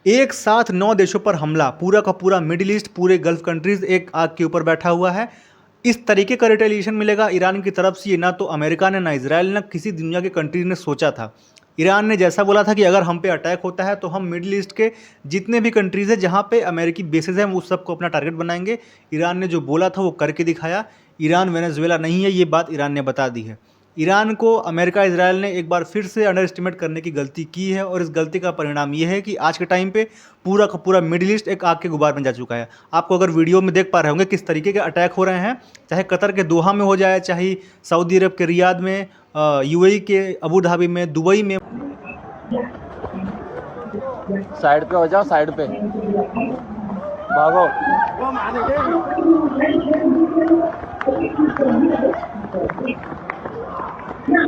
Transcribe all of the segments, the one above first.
एक साथ 9 देशों पर हमला, पूरा का पूरा मिडिल ईस्ट, पूरे गल्फ कंट्रीज एक आग के ऊपर बैठा हुआ है। इस तरीके का रिटेलिएशन मिलेगा ईरान की तरफ से, ये ना तो अमेरिका ने, ना इसराइल ने, किसी दुनिया के कंट्री ने सोचा था। ईरान ने जैसा बोला था कि अगर हम पे अटैक होता है तो हम मिडिल ईस्ट के जितने भी कंट्रीज़ हैं जहाँ पे अमेरिकी बेसेस हैं, वो सबको अपना टारगेट बनाएंगे। ईरान ने जो बोला था वो करके दिखाया। ईरान वेनेजुएला नहीं है, ये बात ईरान ने बता दी है। ईरान को अमेरिका, इजराइल ने एक बार फिर से अंडर एस्टिमेट करने की गलती की है, और इस गलती का परिणाम ये है कि आज के टाइम पे पूरा का पूरा मिडिल ईस्ट एक आग के गुबार में जा चुका है। आपको अगर वीडियो में देख पा रहे होंगे किस तरीके के अटैक हो रहे हैं, चाहे कतर के दोहा में हो जाए, चाहे सऊदी अरब के रियाद में, यूएई के अबू धाबी में, दुबई में। साइड पे हो जाओ, साइड पे भागो। मैप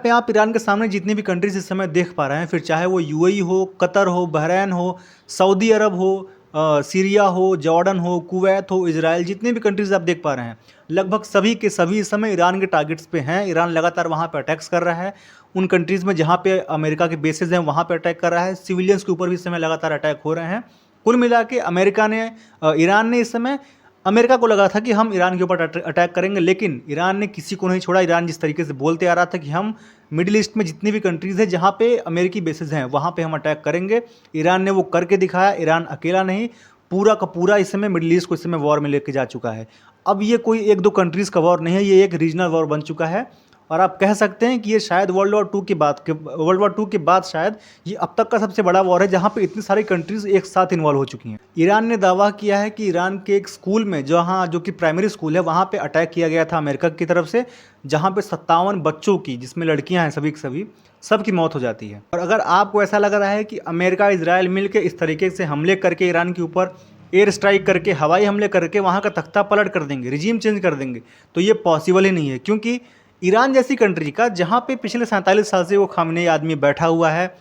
पे आप ईरान के सामने जितनी भी कंट्रीज इस समय देख पा रहे हैं, फिर चाहे वो यूएई हो, कतर हो, बहरैन हो, सऊदी अरब हो, सीरिया हो, जॉर्डन हो, कुवैत हो, इजराइल, जितने भी कंट्रीज आप देख पा रहे हैं, लगभग सभी के सभी इस समय ईरान के टारगेट्स पे हैं। ईरान लगातार वहाँ पे अटैक्स कर रहा है। उन कंट्रीज़ में जहाँ पे अमेरिका के बेसेस हैं वहाँ पे अटैक कर रहा है। सिविलियंस के ऊपर भी इस समय लगातार अटैक हो रहे हैं। कुल मिला के अमेरिका ने, ईरान ने इस समय, अमेरिका को लगा था कि हम ईरान के ऊपर अटैक करेंगे, लेकिन ईरान ने किसी को नहीं छोड़ा। ईरान जिस तरीके से बोलते आ रहा था कि हम मिडिल ईस्ट में जितनी भी कंट्रीज़ हैं जहाँ पे अमेरिकी बेसेस हैं वहाँ पे हम अटैक करेंगे, ईरान ने वो करके दिखाया। ईरान अकेला नहीं, पूरा का पूरा इस समय मिडिल ईस्ट को इस समय वॉर में लेके जा चुका है। अब ये कोई एक दो कंट्रीज़ का वॉर नहीं है, ये एक रीजनल वॉर बन चुका है। और आप कह सकते हैं कि ये शायद वर्ल्ड वॉर टू के बाद शायद ये अब तक का सबसे बड़ा वॉर है जहाँ पे इतनी सारी कंट्रीज़ एक साथ इन्वॉल्व हो चुकी हैं। ईरान ने दावा किया है कि ईरान के एक स्कूल में, जो कि प्राइमरी स्कूल है, वहाँ पे अटैक किया गया था अमेरिका की तरफ से, जहाँ पे 57 बच्चों की, जिसमें लड़कियाँ हैं सभी की सभी, सबकी मौत हो जाती है। और अगर आपको ऐसा लग रहा है कि अमेरिका, इजराइल मिलकर इस तरीके से हमले करके ईरान के ऊपर एयर स्ट्राइक करके, हवाई हमले करके वहाँ का तख्ता पलट कर देंगे, रिजीम चेंज कर देंगे, तो ये पॉसिबल ही नहीं है। क्योंकि ईरान जैसी कंट्री का, जहाँ पे पिछले 47 साल से वो खामनेई आदमी बैठा हुआ है,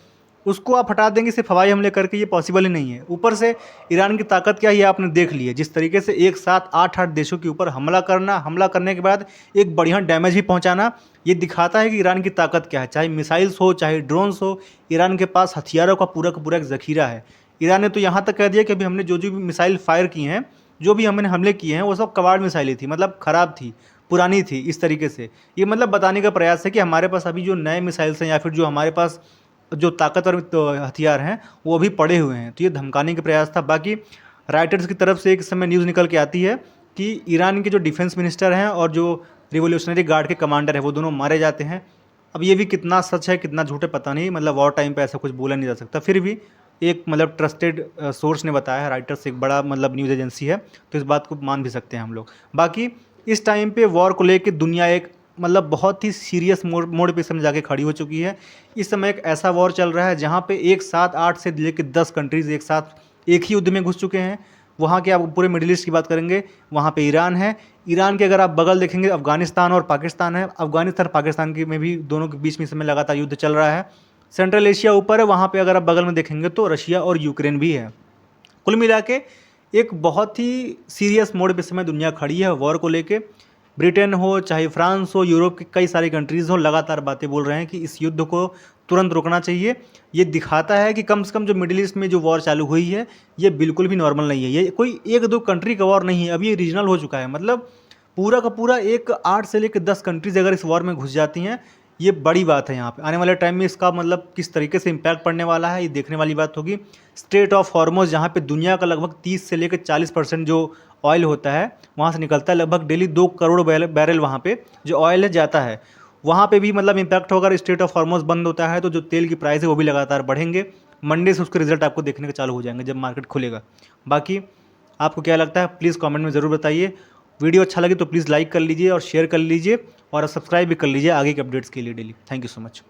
उसको आप हटा देंगे सिर्फ हवाई हमले करके, ये पॉसिबल ही नहीं है। ऊपर से ईरान की ताकत क्या है ये आपने देख ली है, जिस तरीके से एक साथ 8-8 देशों के ऊपर हमला करना, हमला करने के बाद एक बढ़िया डैमेज भी पहुंचाना, ये दिखाता है कि ईरान की ताकत क्या है। चाहे मिसाइल्स हो, चाहे ड्रोन्स हो, ईरान के पास हथियारों का पूरा एक ज़खीरा है। ईरान ने तो यहाँ तक कह दिया कि अभी हमने जो भी मिसाइल फायर किए हैं, जो भी हमने हमले किए हैं, वो सब कबाड़ मिसाइलें थी, मतलब ख़राब थी, पुरानी थी। इस तरीके से ये मतलब बताने का प्रयास है कि हमारे पास अभी जो नए मिसाइल्स हैं, या फिर जो हमारे पास जो ताकतवर हथियार हैं, वो अभी पड़े हुए हैं। तो ये धमकाने का प्रयास था। बाकी राइटर्स की तरफ से एक समय न्यूज़ निकल के आती है कि ईरान के जो डिफेंस मिनिस्टर हैं और जो रिवोल्यूशनरी गार्ड के कमांडर हैं, वो दोनों मारे जाते हैं। अब ये भी कितना सच है कितना झूठ है पता नहीं, मतलब वॉर टाइम पे ऐसा कुछ बोला नहीं जा सकता। फिर भी एक मतलब ट्रस्टेड सोर्स ने बताया है, राइटर्स एक बड़ा मतलब न्यूज़ एजेंसी है, तो इस बात को मान भी सकते हैं हम लोग। बाकी इस टाइम पे वॉर को लेके दुनिया एक मतलब बहुत ही सीरियस मोड पे समय जाके खड़ी हो चुकी है। इस समय एक ऐसा वॉर चल रहा है जहाँ पे एक साथ 8 से लेकर 10 कंट्रीज़ एक साथ एक ही युद्ध में घुस चुके हैं। वहाँ के आप पूरे मिडिल ईस्ट की बात करेंगे, वहाँ पे ईरान है। ईरान के अगर आप बगल देखेंगे, अफगानिस्तान और पाकिस्तान है। अफगानिस्तान और पाकिस्तान की में भी दोनों के बीच में इस समय लगातार युद्ध चल रहा है। सेंट्रल एशिया ऊपर है, वहाँ पे अगर आप बगल में देखेंगे तो रशिया और यूक्रेन भी है। कुल मिला के एक बहुत ही सीरियस मोड पे समय दुनिया खड़ी है वॉर को लेके। ब्रिटेन हो, चाहे फ्रांस हो, यूरोप की कई सारी कंट्रीज़ हो, लगातार बातें बोल रहे हैं कि इस युद्ध को तुरंत रोकना चाहिए। ये दिखाता है कि कम से कम जो मिडिल ईस्ट में जो वॉर चालू हुई है, ये बिल्कुल भी नॉर्मल नहीं है। ये कोई एक दो कंट्री का वॉर नहीं है, अभी ये रीजनल हो चुका है। मतलब पूरा का पूरा एक 8 से लेकर 10 कंट्रीज़ अगर इस वॉर में घुस जाती हैं, ये बड़ी बात है। यहाँ पे आने वाले टाइम में इसका मतलब किस तरीके से इम्पैक्ट पड़ने वाला है, ये देखने वाली बात होगी। स्ट्रेट ऑफ हॉर्मुज़, जहाँ पे दुनिया का लगभग 30 से लेकर 40% जो ऑयल होता है वहाँ से निकलता है, लगभग डेली 2 करोड़ बैरल वहाँ पे जो ऑयल है जाता है। वहाँ पे भी मतलब इम्पैक्ट होगा। स्ट्रेट ऑफ हॉर्मुज़ बंद होता है तो जो तेल की प्राइस है वो भी लगातार बढ़ेंगे। मंडे से उसके रिजल्ट आपको देखने के चालू हो जाएंगे जब मार्केट खुलेगा। बाकी आपको क्या लगता है प्लीज़ कमेंट में ज़रूर बताइए। वीडियो अच्छा लगे तो प्लीज़ लाइक कर लीजिए और शेयर कर लीजिए, और सब्सक्राइब भी कर लीजिए आगे के अपडेट्स के लिए daily. Thank you so much.